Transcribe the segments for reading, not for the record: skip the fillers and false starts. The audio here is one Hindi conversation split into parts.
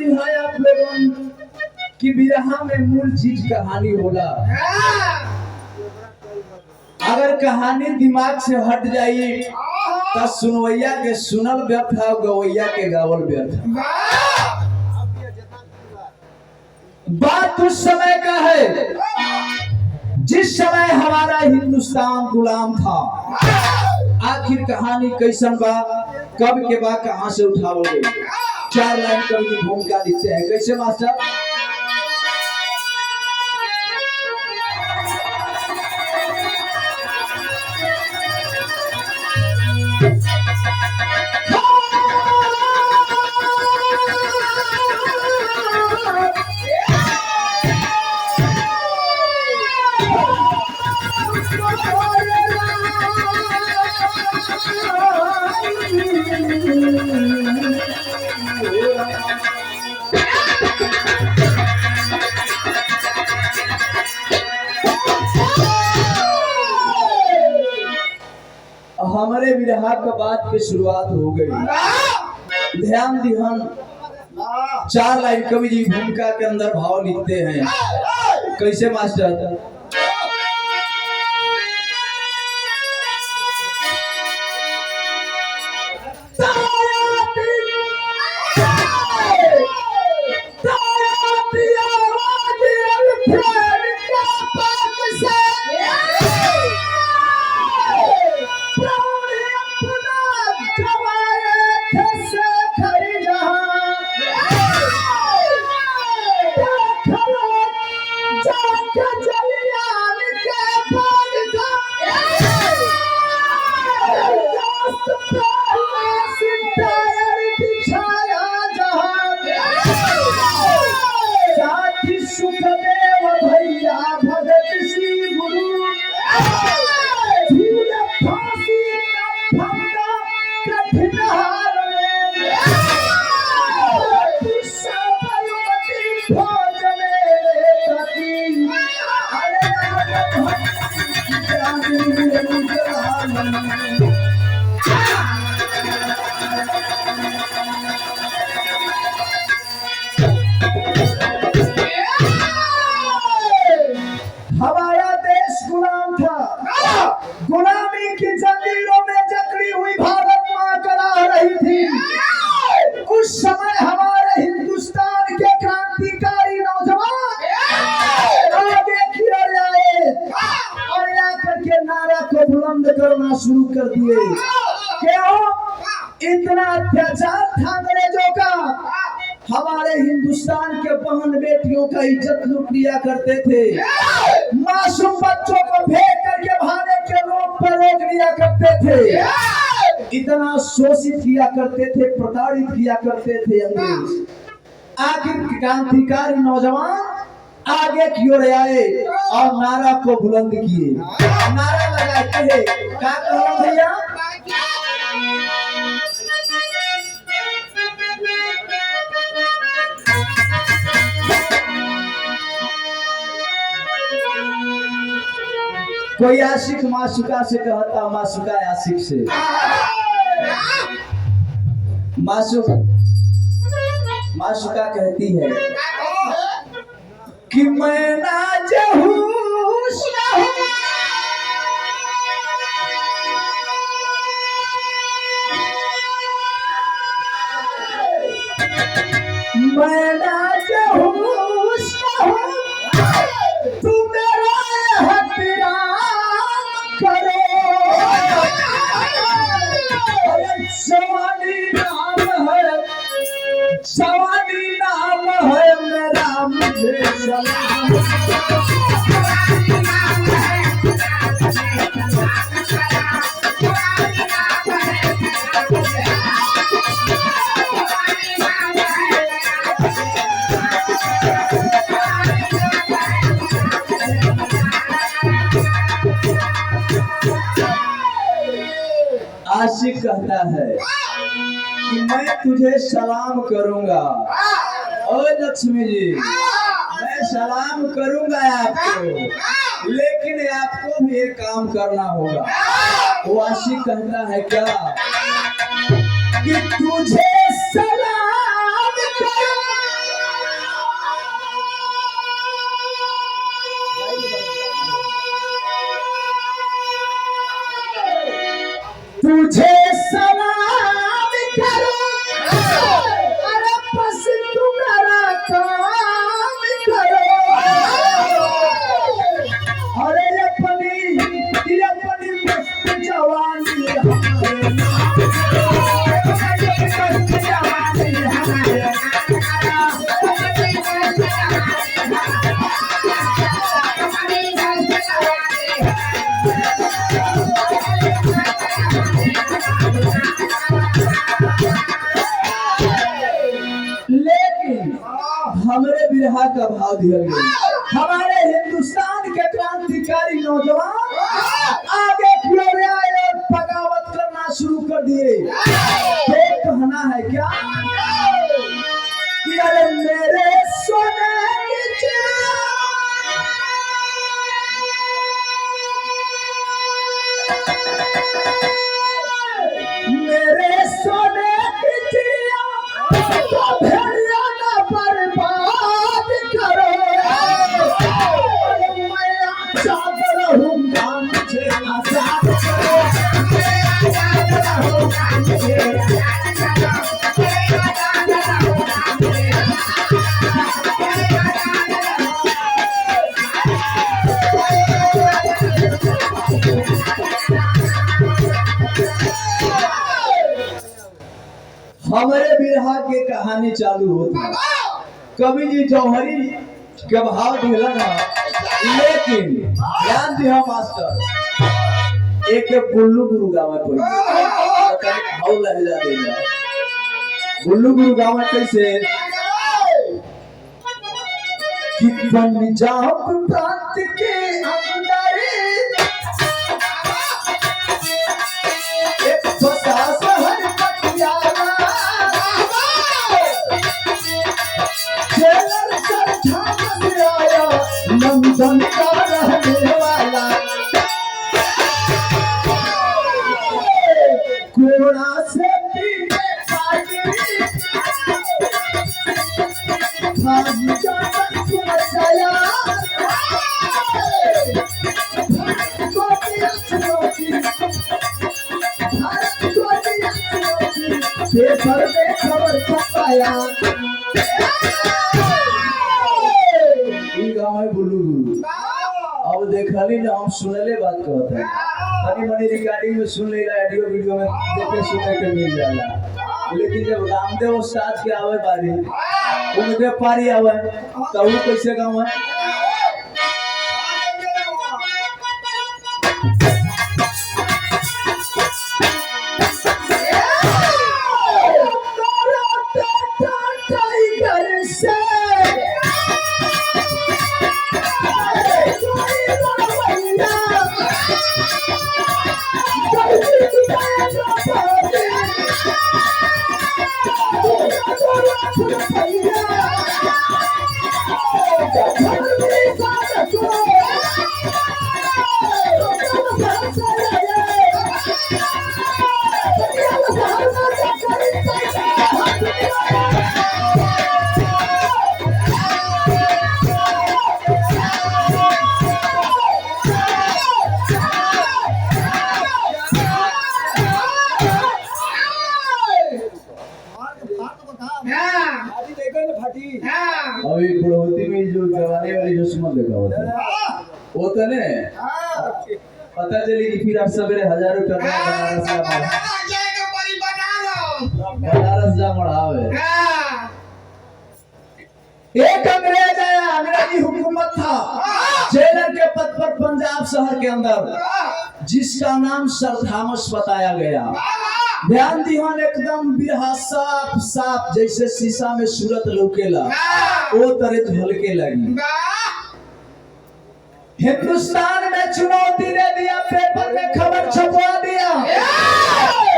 सुनी है आप लोगों कि विरहा में मूल चीज कहानी होला। अगर कहानी दिमाग से हट जाई तो सुनवैया के सुनल व्यर्थ है, गवैया के गावल व्यर्थ है। बात उस समय का है जिस समय हमारा हिंदुस्तान गुलाम था। आखिर कहानी कैसन बा, कब के बा, कहां से उठावल गई, 4 लाइन कवि की भूमिका लिखते हैं। कैसे मास्टर? हमारे विरहा का बात की शुरुआत हो गई। ध्यान दिहन 4 लाइन कवि जी भूमिका के अंदर भाव लिखते हैं। कैसे मास्टर? हमारा देश गुलाम था। गुलामी की जंजीरों में जकड़ी हुई भारत मां करा रही थी। उस समय हमारे हिंदुस्तान के क्रांतिकारी नौजवान आगे की ओर आए और आकर के नारा को बुलंद करना शुरू कर दिए। क्यों? इतना अत्याचार था अंग्रेजों का। हमारे हिंदुस्तान के बहन बेटियों का इज्जत लूट लिया करते थे। मासूम बच्चों को फेंक करके भाने के रोड पर रोक लिया करते थे। इतना शोषित किया करते थे, प्रताड़ित किया करते थे अंग्रेज। आखिर क्रांतिकारी नौजवान आगे की ओर आए और नारा को बुलंद किए। नारा लगाते हैं, क्या कहो भैया? कोई आशिक माशुका से कहता, माशुका आशिक से। माशुका कहती है कि मैं ना जहूस मैं ना जहूस तू मेरा हथियार करो। सवानी नाम है, सवानी नाम है मेरा, मुझे सलाम। आशिक कहता है कि मैं तुझे सलाम करूंगा। ओ लक्ष्मी जी, मैं सलाम करूंगा आपको, लेकिन आपको भी एक काम करना होगा। वो आशिक कहता है क्या कि तुझे सलाम करूंगा लेकिन हमरे बिरहा का भाव दिया गया। हमारे हिंदुस्तान के क्रांतिकारी नौजवान आगे की ओर आए और बगावत करना शुरू कर दिए। तो कहना है क्या कि अरे मेरे सोने की चिड़िया, मेरे सोने की चिड़िया तो भेड़िया ना बर्बाद करो। मैं चाहता रहूंगा मुझे आजाद करो। हमारे बिरहा के कहानी चालू होती, कवि जी जौहरी के भाव दिलन है। लेकिन ध्यान दिया मास्टर, एक बुल्लू गुरु गाँव में भाव लहजा देगा। बुल्लू गुरु गाँव में कैसे कि पंजाब प्रांत के अंदर एक छोटा शहर पटियाला, जेलर चरखा बन आया लंदन का रहने वाला। कोड़ा से पीने पानी खाने का बचाया, पेपर में खबर छपाया। गाँव है बुल्लू गुरु। अब देखली ना हम सुनले बात कहते हैं, तनी मनी रिकॉर्डिंग में सुन लेला, ऑडियो वीडियो में देखे सुने के मिल जाला। लेकिन जब रामदेव उस्ताद के आवे बारी, उनके पारी आवे तो वो कैसे गाँव है। अभी बुढ़ोती में जो जवानी वाली जो सुमन देखा होता है पता चली कि फिर आप सवेरे 1000 रुपया बनारस जा बढ़ावे। एक अंग्रेज आया, अंग्रेजी हुकूमत था, जेलर के पद पर पंजाब शहर के अंदर, जिसका नाम सर थॉमस बताया गया। ध्यान दिहान एकदम बिरहा साफ साफ जैसे शीशा में सूरत लौकेला वो तरह झलके लगी। हिंदुस्तान में चुनौती दे दिया, पेपर में खबर छपवा दिया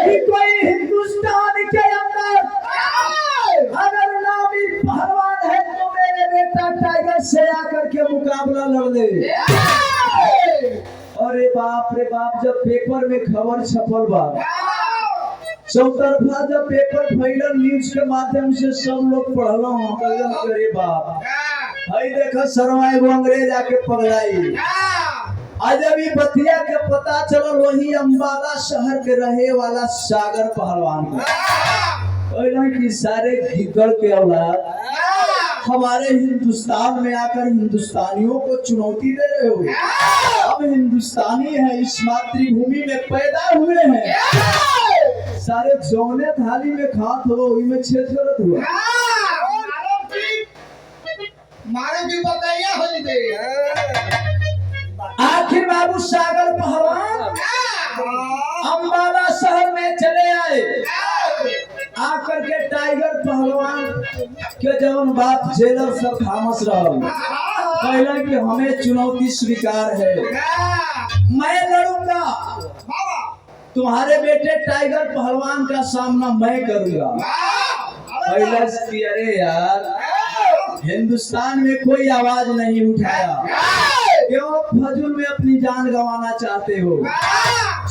कि कोई हिंदुस्तान के अंदर अगर नामी पहलवान है तो मेरे बेटा टाइगर से आकर के मुकाबला लड़ ले। अरे बाप रे बाप, जब पेपर में खबर छपल बा, चौतरफा जब पेपर फैलल न्यूज के माध्यम से सब लोग पढ़लो, अरे बाप भाई देखो सरवा एगो अंग्रेज आके पगलाई। आज अभी बतिया के पता चलल वही अंबाला शहर के रहे वाला सागर पहलवान को कि सारे गिद्दड़ के औलाद हमारे हिंदुस्तान में आकर हिंदुस्तानियों को चुनौती दे रहे हो। अब हिंदुस्तानी है, इस मातृभूमि में पैदा हुए हैं, सारे जौने थाली में खात हो वही में छेद करत हुआ। मारे भी बताइए होली दे। आखिर बाबू सागर पहलवान अंबाला शहर में चले आए। आकर के टाइगर पहलवान के जवन बात जेलर सब खामोश रहल कहला कि हमें चुनौती स्वीकार है, मैं लड़ूंगा, तुम्हारे बेटे टाइगर पहलवान का सामना मैं करूंगा। कहला कि अरे यार हिंदुस्तान में कोई आवाज नहीं उठाया, क्यों फजूल में अपनी जान गंवाना चाहते हो?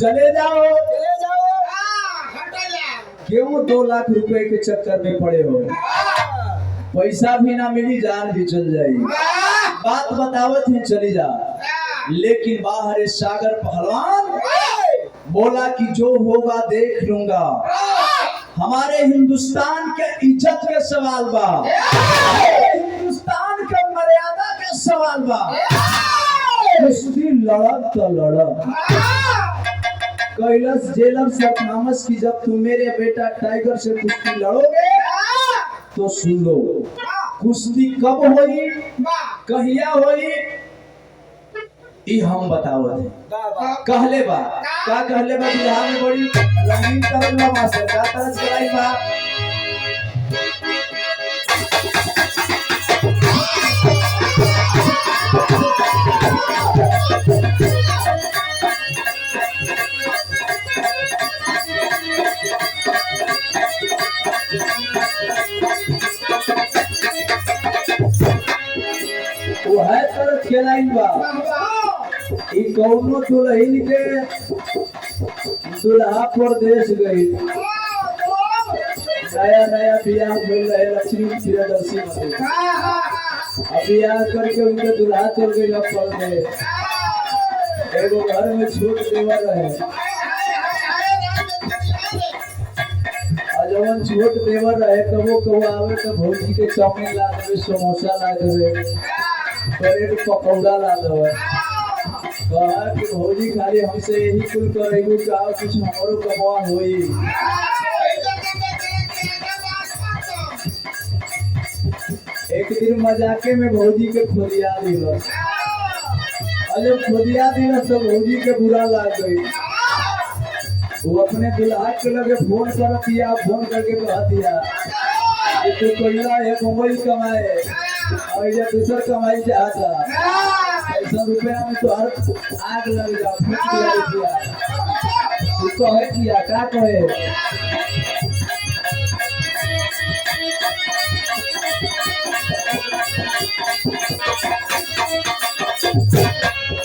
चले जाओ, क्यों 2 लाख रुपए के चक्कर में पड़े हो? पैसा भी ना मिली, जान भी चल जाएगी। बात बतावत है चली जा। लेकिन बाहर सागर पहलवान बोला कि जो होगा देख लूंगा, हमारे हिंदुस्तान के इज्जत के सवाल बा, हिंदुस्तान के मर्यादा के सवाल बा। कुश्ती लड़ब तो लड़ब। कैलाश जेलर से थॉमस की जब तुम मेरे बेटा टाइगर से कुश्ती लड़ोगे तो सुन लो, कुश्ती कब होई, कहिया होई, ई हम बतावत कहले बा। का कहले बा? बिहार में बड़ी रंगीन करल बा मास्टर, का तरह से कराई बा। वो है तरह खेलाइन बा। ई कौनो दुल्हन के दुल्हा परदेश गई, नया नया बियाह भइल रहे लक्ष्मी प्रियदर्शी में, अब बियाह करके उनके दुल्हा चल गई अब परदेश। एगो घर में छोट देवर रहे, जवन छोट देवर रहे कबो आवे तो भौजी के चाउमीन ला देवे, समोसा ला देवे, ब्रेड पकौड़ा ला देवे। कहा कि भौजी खाली हमसे यही कुल करेगू, का कुछ हमरो कमावा होई। एक दिन मजाके में भौजी के खोदिया दिलस, और जब खोदिया दिलस तो भौजी के बुरा लग गई। वो अपने दुल्हा के लगे फोन कर दिया, फोन करके कह दिया कि तू कोयला है मुंबई कमाए और ये दूसर कमाई चाहता, ऐसा रुपया में तो हर आग लग जा। तू कहे किया क्या कहे?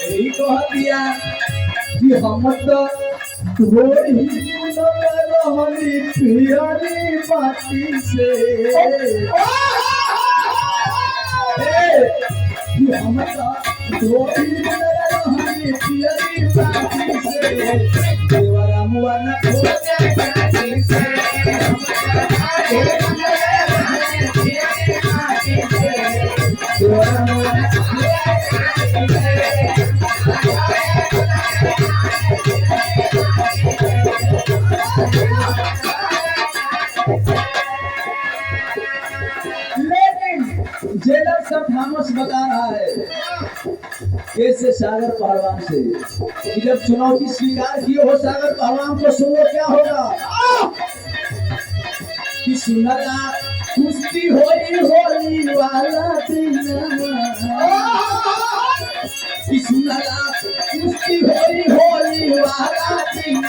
यही कह दिया कि हम तो ढोली रहनी पियरी माटी से, कि हम तो ढोली रहनी पियरी माटी से, देवरा मुआ न खोजे माटी से, देवरा मुआ न जेलर सब थॉमस बता रहा है कैसे सागर पहलवान से कि जब चुनौती स्वीकार किए हो सागर पहलवान को, सुनो क्या होगा। कि सुनला कुश्ती होली होली वाला दिन, कि सुनला कुश्ती होली होली वाला दिन,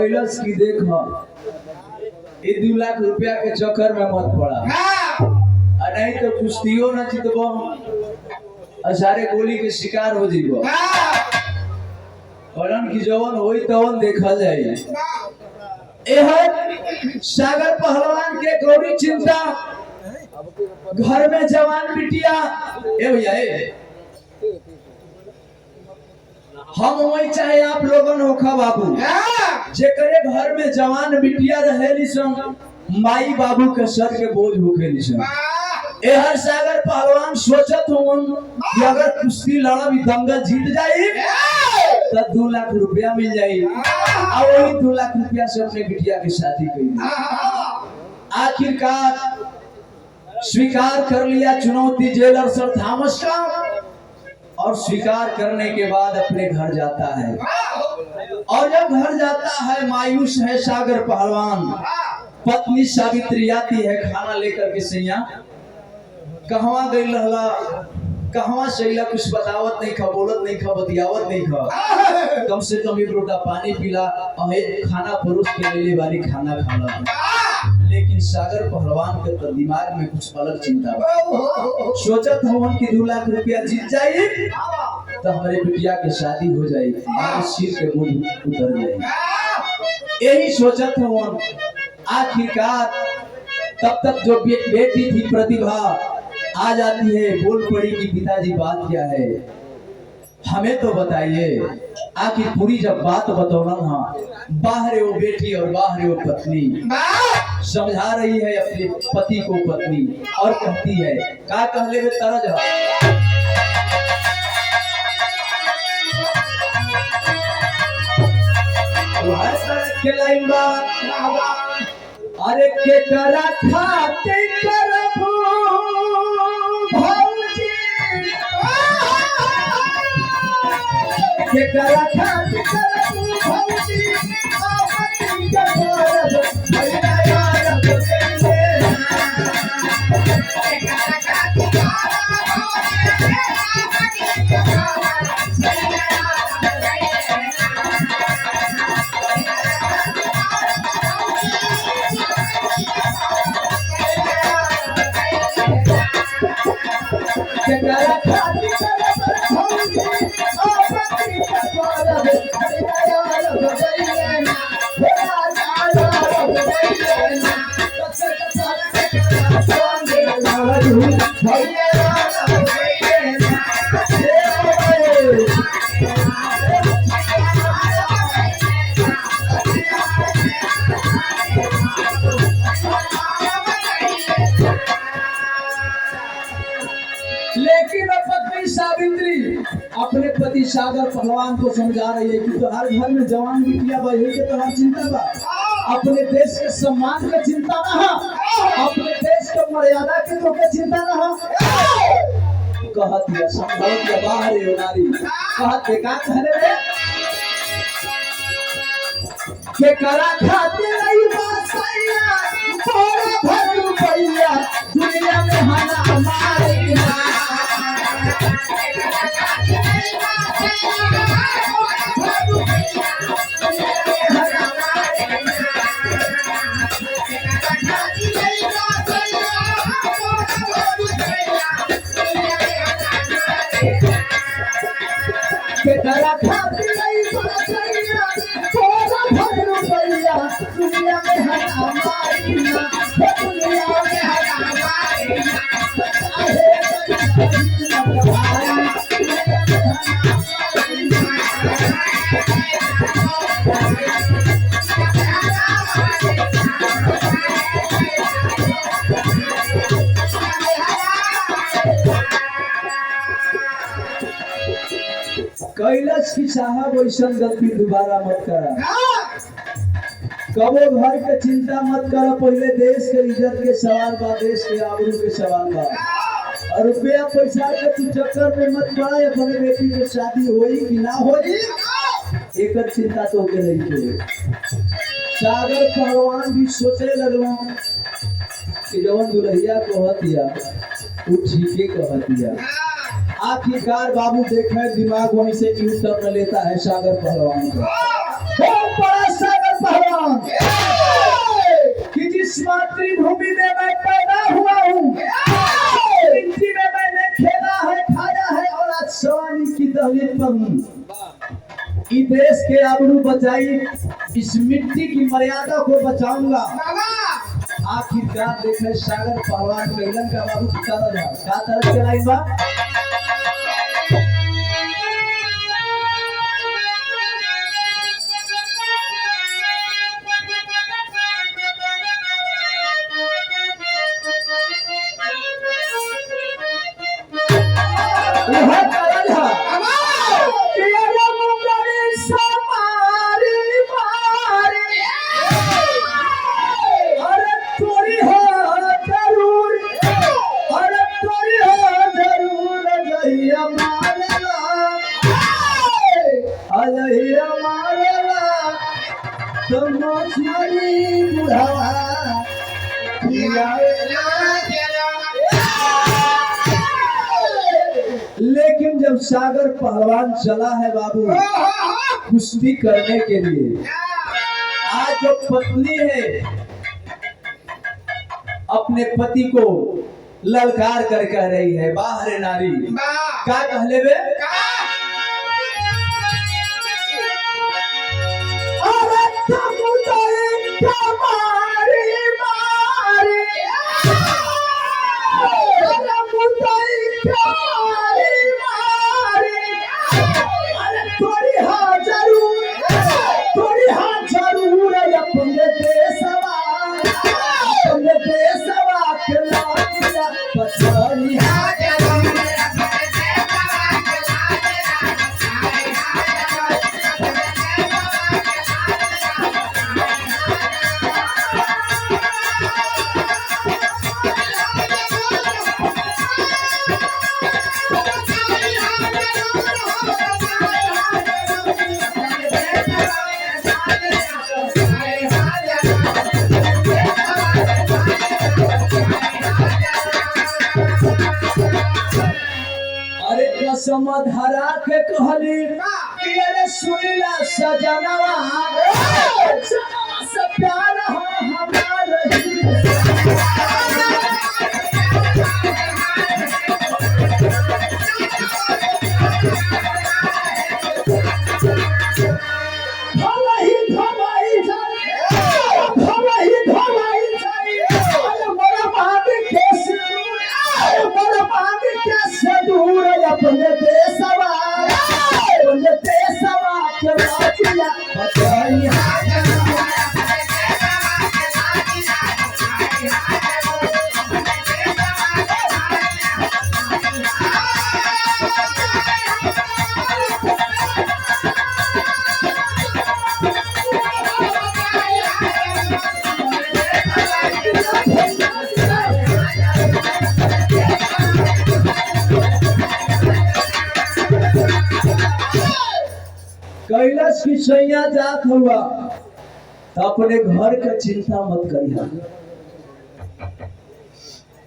कैलस की देख ये 2 लाख रुपया के चक्कर में मत पड़ा, नहीं तो कुश्तियों न जीतबो और सारे गोली के शिकार हो जीबो। औरन की जवन होई तवन देखल जाए। सागर पहलवान के गौरी चिंता घर में जवान बिटिया भैया हम वही चाहे आप लोगन होखा बाबू जेकरे घर में जवान बिटिया रहेली सन माई बाबू के सर के बोझ होखेली सन। हर सागर पहलवान सोचत होन कि अगर कुश्ती लड़ब दंगल जीत जाई तो 2 लाख रुपया मिल जाई और वही 2 लाख रुपया से अपने बिटिया की शादी कर। आखिरकार स्वीकार कर लिया चुनौती जेलर सर थॉमस का और स्वीकार करने के बाद अपने घर जाता है। और जब घर जाता है मायूस है सागर पहलवान। पत्नी सावित्री आती है खाना लेकर के सैया कहवा गई रहला कहवा सैला कुछ बतावत नहीं खा बोलत नहीं खा बतियावत नहीं खा कम से कम 1 लोटा पानी पीला और खाना परोस के ले वाली खाना खाला। लेकिन सागर पहलवान के तो दिमाग में कुछ अलग चिंता बा। सोचत हवन कि 2 लाख रुपया जीत जाई तो हमारे बिटिया के शादी हो जाई और सिर के बोझ उतर जाई। यही सोचत हवन। आखिरकार तब तक जो बेटी थी प्रतिभा आ जाती है, बोल पड़ी कि पिताजी बात क्या है हमें तो बताइए। आखिर पूरी जब बात बतौलन हाँ बाहर वो बेटी और बाहर वो पत्नी समझा रही है अपने पति को पत्नी और कहती है का कहले में तरज हर तरह के लाइन बा। अरे के करा खाते करबू भौजी के करा खाते करबू भौजी आपन के करब भैया यार बोले लेकिन पत्नी सावित्री अपने पति सागर पहलवान को समझा रही है कि तो हर घर में जवान बिटिया बही के तो हर चिंता बा। अपने देश के सम्मान का चिंता ना अपने देश के मर्यादा के तो के चिंता ना कहत है संभव के बाहर है नारी कहत है का कहले रे के करा खाते रही बासैया थोड़ा भर रुपया दुनिया में हना हमारे ना के करा खाते रही बासैया थोड़ा भर रुपया दुनिया में हना हमारे ना दुनिया में हना हमारे कैलाश की साहब वैसा गलती दोबारा मत करा। कबो घर के चिंता मत करा। पहले देश के इज्जत के सवाल बा, देश के आबरू के सवाल बा। और रुपया पैसा के तू चक्कर में मत पड़ा। अपने बेटी की शादी होई कि ना होई एक चिंता तो के नहीं के। सागर पहलवान भी सोचे लगलो कि जवन दुल्हिया कहतिया वो ठीके कहतिया। आखिरकार बाबू देखे दिमाग वहीं से यू टर्न लेता है सागर पहलवान का। बहुत बड़ा सागर पहलवान मातृभूमि में मैं पैदा हुआ हूँ, मिट्टी में मैंने खेला है, खाया है और आज सवानी की दहलीज पर हूँ। इस देश के आबरू बचाई, इस मिट्टी की मर्यादा को बचाऊंगा। आखिरकार देखे सागर पहलवान कैलन का बाबू का तरह चलाई बा। लेकिन जब सागर पहलवान चला है बाबू कुश्ती करने के लिए, आज जो पत्नी है अपने पति को ललकार कर कह रही है, बाहर नारी क्या कहले बे? समधरा के कहली अरे सुनिला सजनवा से प्यार हमारा अपने देशवा के बातिया बताई। कैलाश की सैया जात हुआ तो अपने घर का चिंता मत करिया,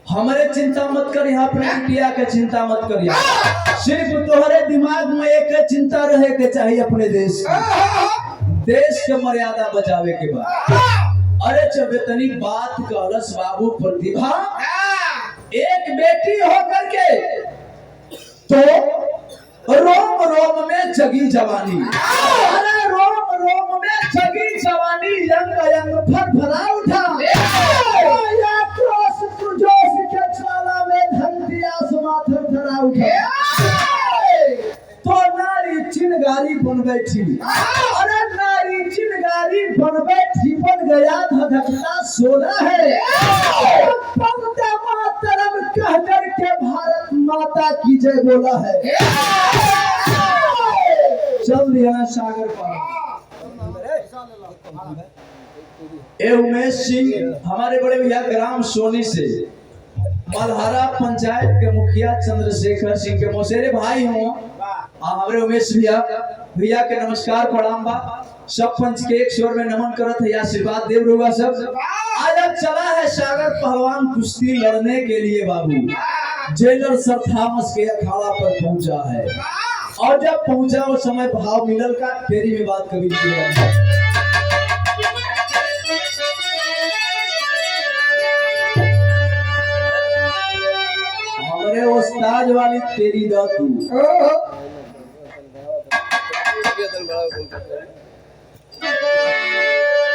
हमारे चिंता मत करिया, अपने इंडिया का चिंता मत करिया। सिर्फ तुम्हारे दिमाग में एक चिंता रहे के चाहिए अपने देश के मर्यादा बचावे के बाद। अरे जब इतनी बात कहलस बाबू प्रतिभा, एक बेटी होकर के तो रोम रोम में जगी जवानी, अरे रोम रोम में जगी जवानी, यंग यंग फरफरा उठा, या क्रोश जोश के ज्वाला में धरती आसमां थरथरा उठा। तो नारी चिनगारी बन बैठी, अरे नारी चिनगारी बन बैठी, बन गया धधकता सोना है। वंदे मातरम कह करके भारत माता की जय बोला है। चल दिया सागर पार। उमेश सिंह हमारे बड़े भैया ग्राम सोनी से, मलहरा पंचायत के मुखिया चंद्रशेखर सिंह के मौसेरे भाई हूँ। हमारे उमेश भैया के नमस्कार प्रणाम बा। सब पंच के एक स्वर में नमन करत है, आशीर्वाद देव रुआ सब। आज अब चला है सागर पहलवान कुश्ती लड़ने के लिए बाबू। जेलर सर थॉमस के अखाड़ा पर पहुंचा है, और जब पहुंचा उस समय भाव मिलल का फेरी में बात कभी नहीं। अरे उस्ताद वाली तेरी दातू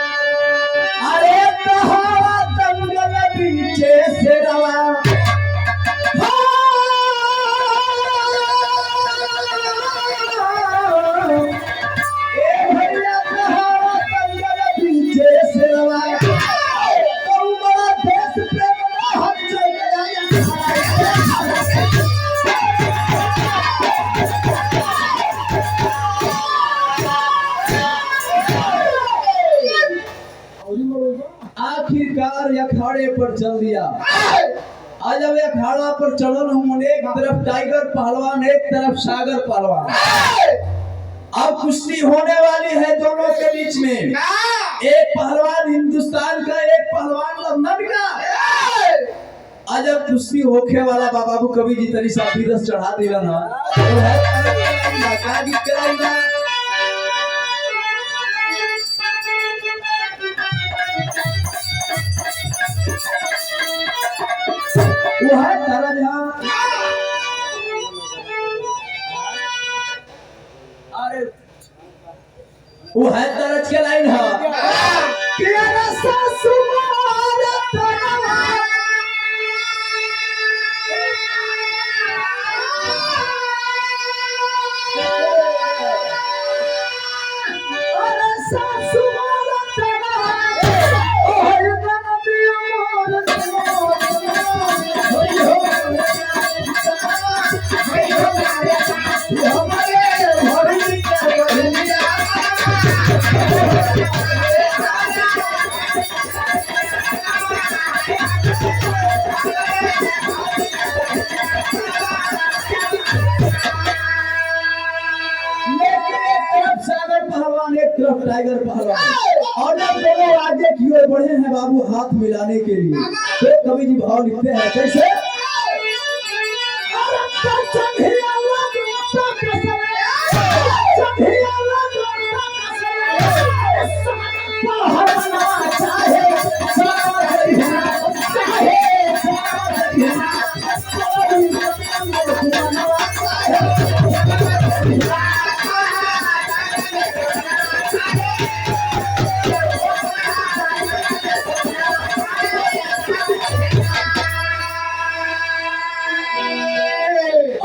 अरे कहावा दंगल पीछे से रवा ए भैया कहावा दंगल पीछे से रवा तो बड़ा देश प्रेम ना हट आखिरकार अखाड़े पर चल दिया। आज अब अखाड़ा पर चढ़ल हूँ, एक तरफ टाइगर पहलवान एक तरफ सागर पहलवान। अब कुश्ती होने वाली है दोनों के बीच में, एक पहलवान हिंदुस्तान का एक पहलवान लंदन का। आज अब कुश्ती होखे वाला बाबू कवि जी तरी साथी दस चढ़ा दिला ना तो है का गीत कराइला वो है तारा जहां अरे वो है तरज के लाइन है तेरा सासू मारा तनवा अरे सासू मारा तनवा ओए बनदी मोर टाइगर पहलवान और जब दोनों आगे की ओर बढ़े हैं बाबू हाथ मिलाने के लिए तो कवि जी भाव लिखते हैं कैसे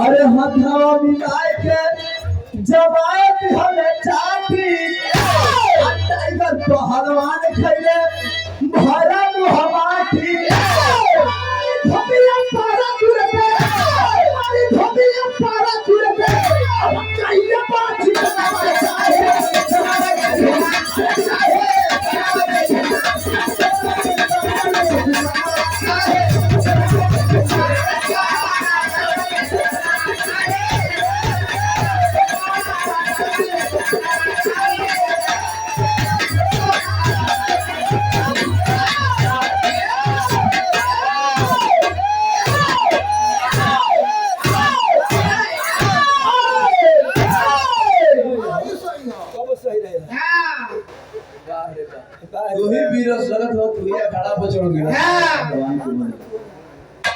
अरे हथवा मिलाए के जवाब हमें चाटी टाइगर पहलवान खैले भरा मुहमाटी धोबिया पारा तुरते हमारी धोबिया पारा तुरते अब कइले बात बनावा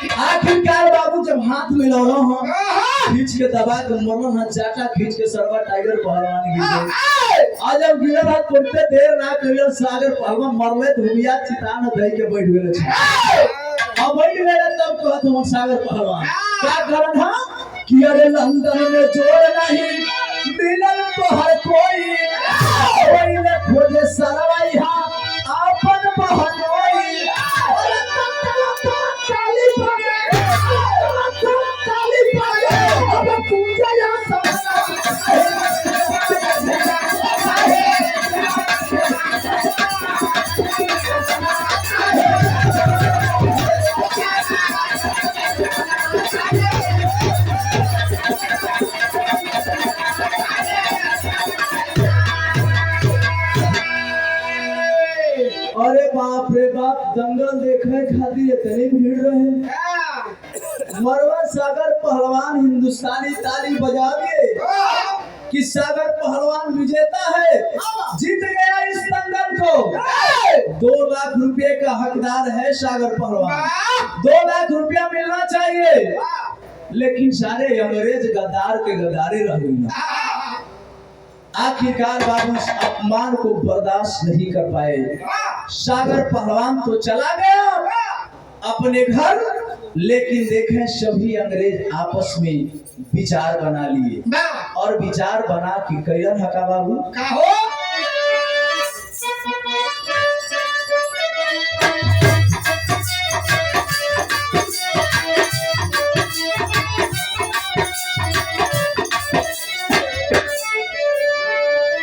आखिरकार बाबू जब हाथ मिलाना हो खींच के दबा के मरना ना चाटा खींच के सरवा टाइगर पहलवान गिर आज जब गिरल हाथ पड़ते देर ना करियो सागर पहलवान मरले धुबिया चितान दई के बैठ गेले छ अब बैठ गेले तब कहत हम सागर पहलवान क्या कारण है कि अरे लंदन में जोर नहीं मिलल तो हर कोई ओइले खोजे सरवाई हा अपन बहनोई अरे बाप रे बाप दंगल देखने खातिर इतनी भीड़ रहे मरवा सागर पहलवान हिंदुस्तानी ताली बजा दिए कि सागर पहलवान विजेता है जीत गया इस दंगल को 2 लाख रुपए का हकदार है सागर पहलवान 2 लाख रुपया मिलना चाहिए लेकिन सारे अंग्रेज गद्दार के गद्दारे रह गई। आखिरकार बाबू इस अपमान को बर्दाश्त नहीं कर पाए। सागर पहलवान तो चला गया अपने घर, लेकिन देखें सभी अंग्रेज आपस में विचार बना लिए और विचार बना कि कैलन हका बाबू का हो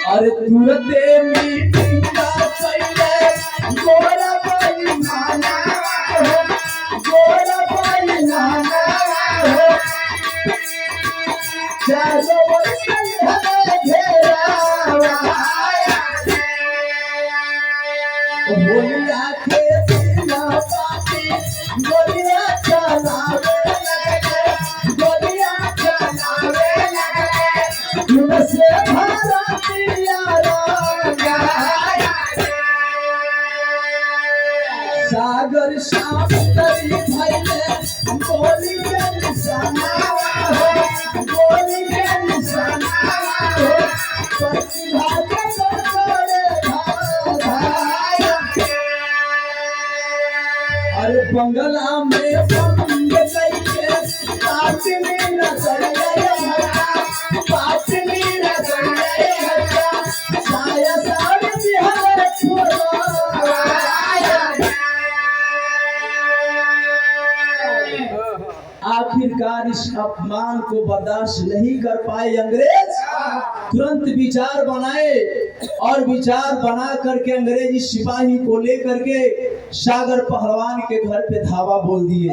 अरे तुरते मीटिंग का पहले गोरा पाई नाना हो, गोरा पाई नाना हो, चारों ओर से हमें घेरावा बोलिया के सीना पाती गोलियां चलावे लगे, गोलियां चलावे लगे, तुमसे भारतीय सागर शास्त्री भैले गोली के निशाना हो, गोली के निशाना हो, प्रतिभा के बड़े भाई। अरे बंगला में बंद लइके पाटनी नजर हटा, पाटनी नजर हटा, साया साड़ी बिहार छोड़ा। आखिरकार इस अपमान को बर्दाश्त नहीं कर पाए अंग्रेज, तुरंत विचार बनाए और विचार बना करके अंग्रेजी सिपाही को लेकर के सागर पहलवान के घर पे धावा बोल दिए।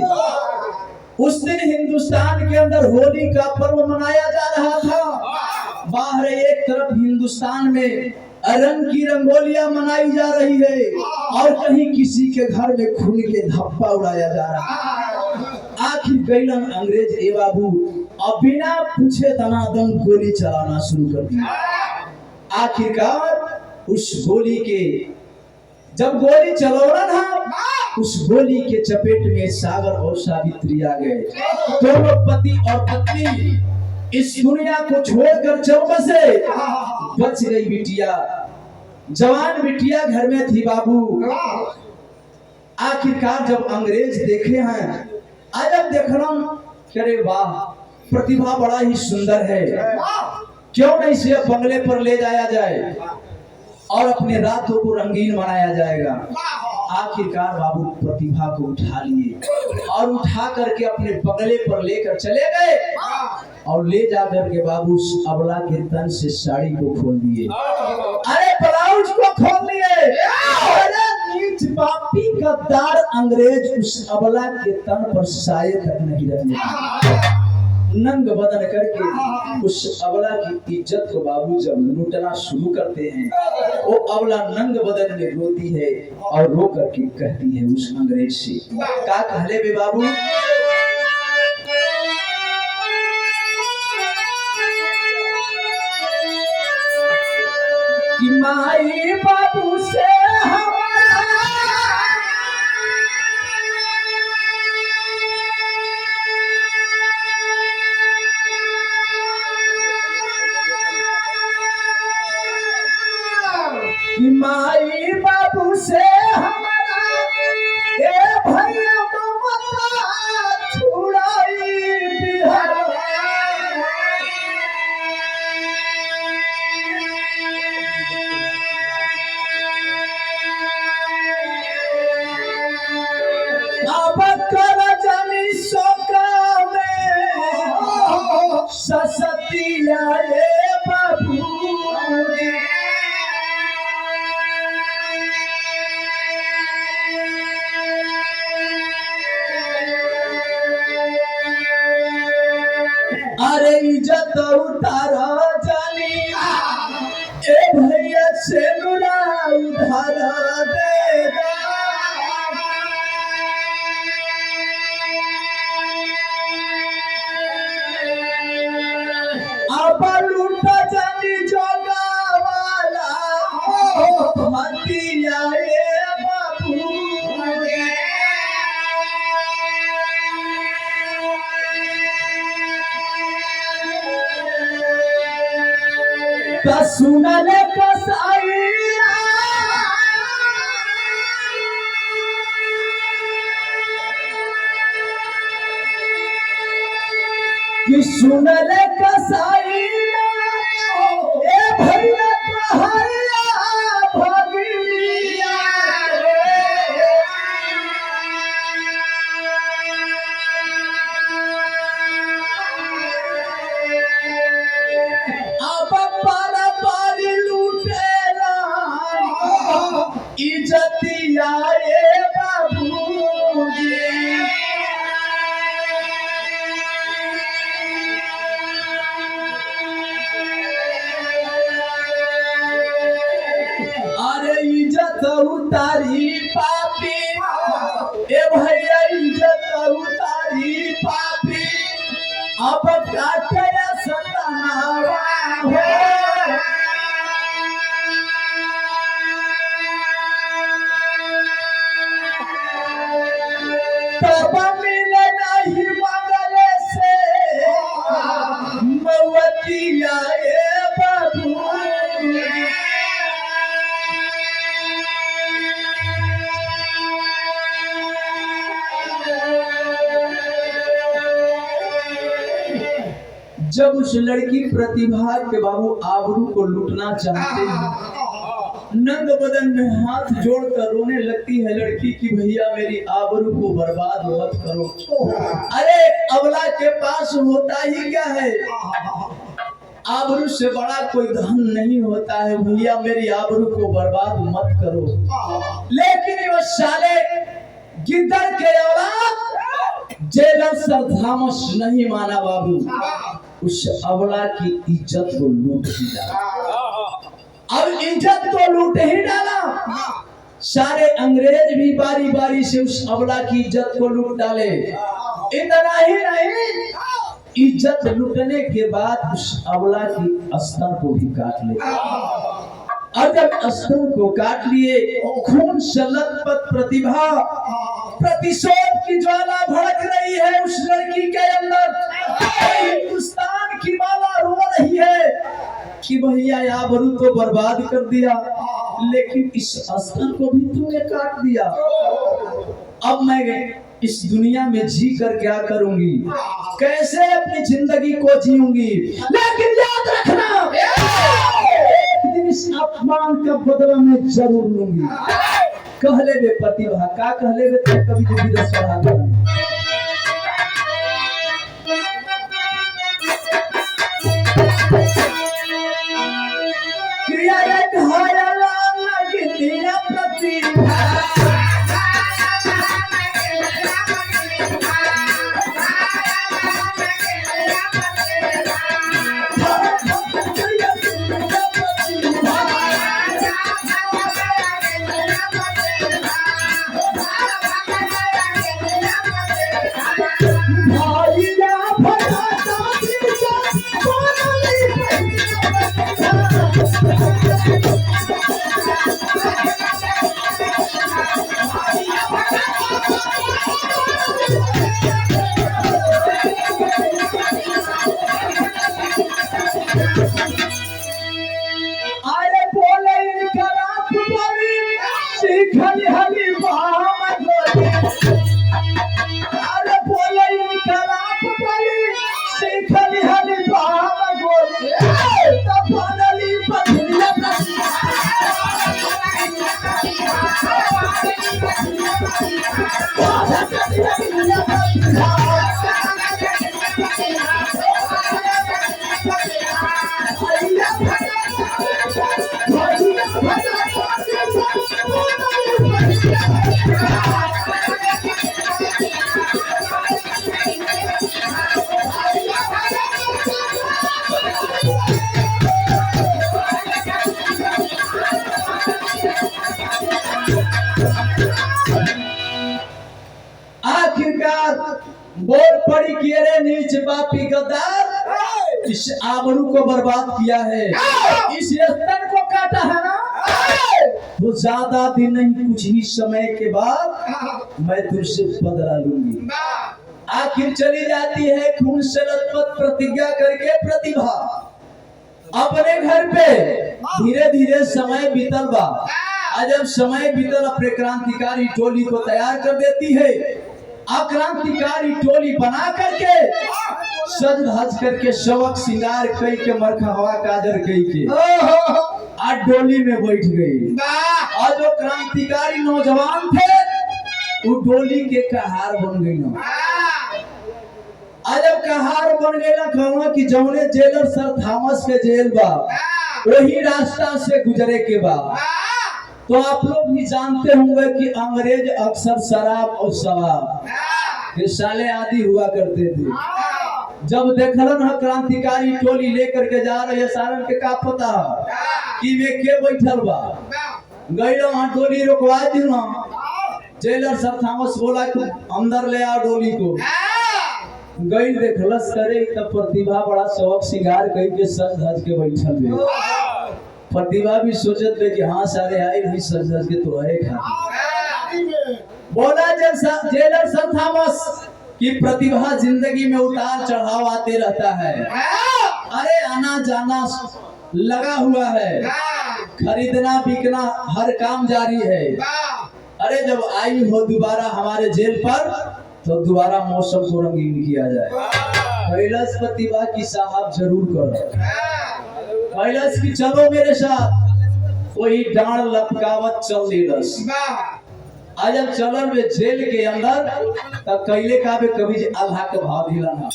उस दिन हिंदुस्तान के अंदर होली का पर्व मनाया जा रहा था। बाहर एक तरफ हिंदुस्तान में रंग की रंगोलियां मनाई जा रही है और कहीं किसी के घर में खून के धब्बा उड़ाया जा रहा है। आखिर गैलन अंग्रेज ए बाबू अब बिना पूछे दनादन गोली चलाना शुरू कर दिया। आखिरकार उस गोली के जब गोली चलौना था, उस गोली के चपेट में सागर और सावित्री आ गए। दोनों पति और पत्नी इस दुनिया को छोड़कर चल बसे। बच गई बिटिया, जवान बिटिया घर में थी बाबू। आखिरकार जब अंग्रेज देखे हैं, अजब देखना, अरे वाह प्रतिभा बड़ा ही सुंदर है, क्यों नहीं इसे बंगले पर ले जाया जाए और अपने रातों को रंगीन बनाया जाएगा। आखिरकार बाबू प्रतिभा को उठा लिए और उठा करके अपने बंगले पर लेकर चले गए और ले जाकर के बाबू उस अबला के तन से साड़ी को खोल दिए, अरे ब्लाउज को खोल लिए। अरे नीच पापी गद्दार अंग्रेज उस अबला के तन पर साये तक नहीं रहने, नंग बदन करके उस अबला की इज्जत को बाबू जब लूटना शुरू करते हैं, वो अबला नंग बदन में रोती है और रो करके कहती है उस अंग्रेज से, क्या कहले बे बाबू, कि माई बाबू से माई बाबू से हमारा ए भैया ममता छुड़ाई बिहार। अब कर जानी सोका में ससतिया ए बाबू, अरे इज्जत उतारा जानी ए भैया से नुरा उधारा देगा। अब लूटा जानी जोगा वाला हतिया ए बाबू, सुनले कसाई कि सुनले कसाई ए भैया तोहरिया भगिया अब पारा पारी लूटेला इज्जतिया ए बाबूजी अरे इज्जत उतारी पापी ए भैया इज्जत उतारी पापी अब काटे सतनावा हो तब मिले नहीं मंगले से मवतिया ए बाबू जब उस लड़की प्रतिभा के बाबू आबरू को लूटना चाहते हैं नंग बदन में हाथ जोड़कर रोने लगती है लड़की की भैया मेरी आबरू को बर्बाद मत करो। अरे अबला के पास होता ही क्या है, आबरू से बड़ा कोई धन नहीं होता है, भैया मेरी आबरू को बर्बाद मत करो। लेकिन वो साले गिद्दड़ के औलाद जेलर सरधामस नहीं माना बाबू, उस अबला की इज्जत को लूट ही डाला। अब इज्जत को लूट ही डाला, सारे अंग्रेज भी बारी बारी से उस अबला की इज्जत को लूट डाले। इतना ही नहीं, इज्जत लूटने के बाद उस अबला की अस्तर को भी काट ले। और जब अस्तर को काट लिए, खून से लथपथ प्रतिभा, प्रतिशोध की ज्वाला भड़क रही है उस लड़की के अंदर। हिंदुस्तान की माला रो रही है कि भैया आबरू तो बर्बाद कर दिया, लेकिन इस अस्तर को भी तूने काट दिया। अब मैं इस दुनिया में जी कर क्या करूंगी, कैसे अपनी जिंदगी को जीऊंगी। लेकिन याद रखना, एक दिन इस अपमान का बदला मैं जरूर लूंगी। कहले वे प्रतिभा का कहले वे तो कभी जो भी रस बढ़ा क्रिया एक हाया लगी तेरा प्रतिभा बोल पड़ी कि अरे नीच पापी गद्दार, इस आबरू को बर्बाद किया है, इस यस्तन को काटा है ना, तो ज्यादा दिन नहीं कुछ ही समय के बाद मैं तुझसे बदला लूंगी। आखिर चली जाती है खून से लथपथ प्रतिज्ञा करके प्रतिभा। अपने घर पे धीरे धीरे समय बीतल बा। आज जब समय बीतल अपने क्रांतिकारी टोली को तैयार कर देती है। क्रांतिकारी टोली बना करके सज धज करके सबक श्रृंगार कई के मरखवा काजर कई के आज डोली में बैठ गई। और जो क्रांतिकारी नौजवान थे वो डोली के कहार बन गई ना। आज जब कहार बन गई ना कहना कि जौने जेलर सर थॉमस के जेल बा वही रास्ता से गुजरे के बाद। तो आप लोग भी जानते होंगे कि अंग्रेज अक्सर शराब और शराब के साले आदि हुआ करते थे। जब देखलन है क्रांतिकारी टोली लेकर के जा रहे सारन के का पता कि वे के बैठल बा गईलो वहां डोली रोकवा दी ना। जेलर सर थॉमस बोला कि अंदर ले आओ डोली को। गई देखलस करे तब प्रतिभा बड़ा सबक श्रृंगार कई के सज धज के बैठल बे। प्रतिभा भी सोचत थे कि हाँ सारे आए भी सज धज के तो है खा। बोला जेलर सर थॉमस कि प्रतिभा जिंदगी में उतार चढ़ाव आते रहता है। अरे आना जाना लगा हुआ है, खरीदना बिकना हर काम जारी है। अरे जब आई हो दोबारा हमारे जेल पर तो दोबारा मौसम को रंगीन किया जाए। कैलाश प्रतिभा की साहब जरूर करो। कैलाश की चलो मेरे साथ। वही डांड लपकावत चल दिलस। आज जब चलल वे जेल के अंदर तब कैले का बे कभी आल्हा के भाव दिला ना।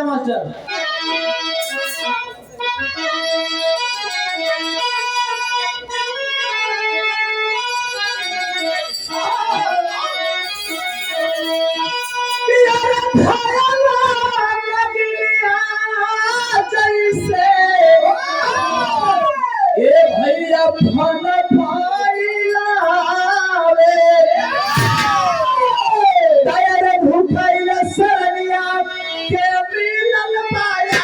मास्टर फन पाइला रे भूखैला सरनिया के मिलल पाया।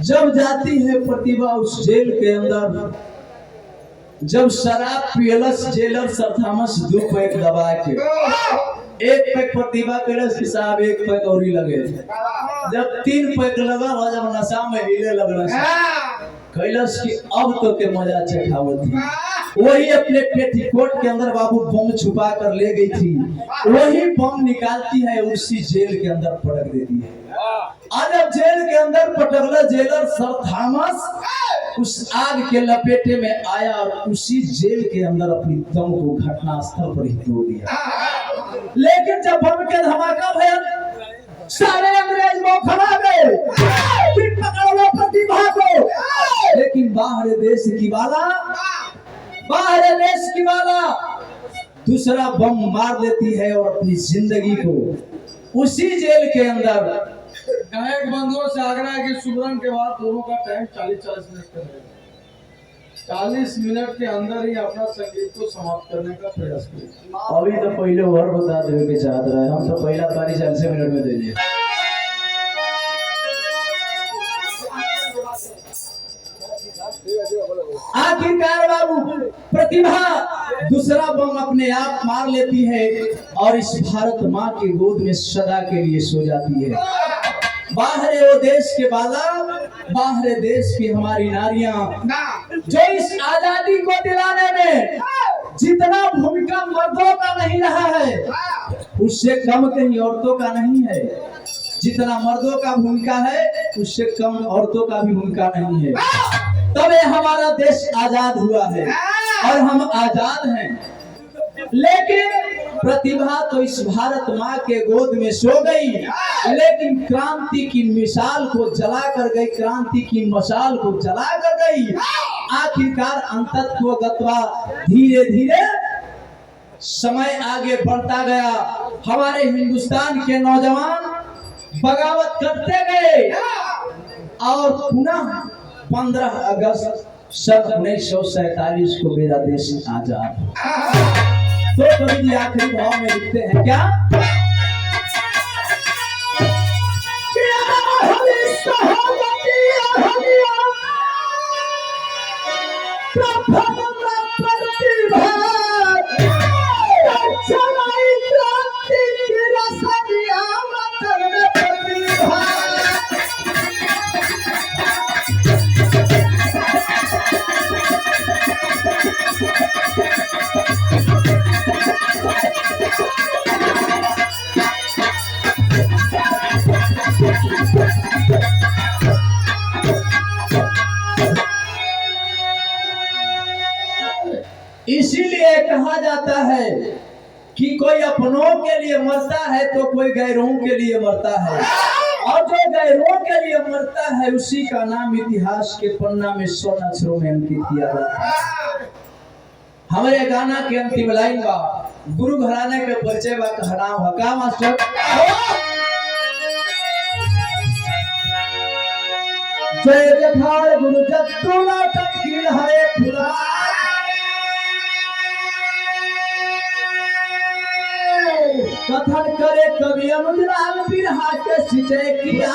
जब जाती है प्रतिभा उस जेल के अंदर, जब शराब पियलस जेलर सर थॉमस 2 पैक दबा के 1 पैक प्रतिभा कैलस कि साहब 1 पैक और ही लगे। जब 3 पैक लगा हो जब नशा में हिले लगल कैलस कि अब तो के मजा चखावत थी। वही अपने पेटीकोट के अंदर बाबू बम छुपा कर ले गई थी। वही बम निकालती है उसी जेल के अंदर पटक देती है। आज जब जेल के अंदर पटकला जेलर सर थॉमस उस आग के लपेटे में आया और उसी जेल के अंदर अपनी दम को घटना स्थल पर ही तोड़ दिया। लेकिन जब बम के धमाका भया सारे अंग्रेज खड़ा गए पकड़ लो प्रतिभा को। लेकिन बाहर देश की वाला दूसरा बम मार देती है और अपनी जिंदगी को उसी जेल के अंदर गायक बंधुओं से आग्रह है कि सुमरन के बाद दोनों का टाइम 40-40 मिनट का रहेगा। 40 मिनट के अंदर ही अपना संगीत को समाप्त करने का प्रयास करें। अभी तो पहले और बता देवे के चाहत रहे, हम तो पहला तारी 40 मिनट में दे दिए। आखिरकार बाबू प्रतिभा दूसरा बम अपने आप मार लेती है और इस भारत माँ की गोद में सदा के लिए सो जाती है। बाहर वो देश के बाला, बाहर देश की हमारी नारियां जो इस आजादी को दिलाने में जितना भूमिका मर्दों का नहीं रहा है, उससे कम कहीं औरतों का नहीं है। जितना मर्दों का भूमिका है, उससे कम औरतों का भी भूमिका नहीं है। तब ये हमारा देश आजाद हुआ है और हम आजाद हैं। लेकिन प्रतिभा तो इस भारत माँ के गोद में सो गई, लेकिन क्रांति की मिसाल को जला कर गई, क्रांति की मशाल को जला कर गई। आखिरकार अंतत्वगत्वा धीरे धीरे समय आगे बढ़ता गया। हमारे हिंदुस्तान के नौजवान बगावत करते गए और पुनः 15 अगस्त सन 1947 को मेरा देश आजाद। तो कवि जी आखिरी भाव में लिखते हैं क्या? इसीलिए कहा जाता है कि कोई अपनों के लिए मरता है तो कोई गैरों के लिए मरता है, और जो गैरों के लिए मरता है उसी का नाम इतिहास के पन्ना में स्वर्ण अक्षरों में अंकित किया जाता है। हमारे गाना के अंतिम लाइन बा, गुरु घराने के परिचय बा, कहनाम हका मास्टर। जय जखाड़ गुरु जत्तू नाटक की हरे खुदा, कथन करे कवि अनुजलाल बिरहा के सिंचाई किया।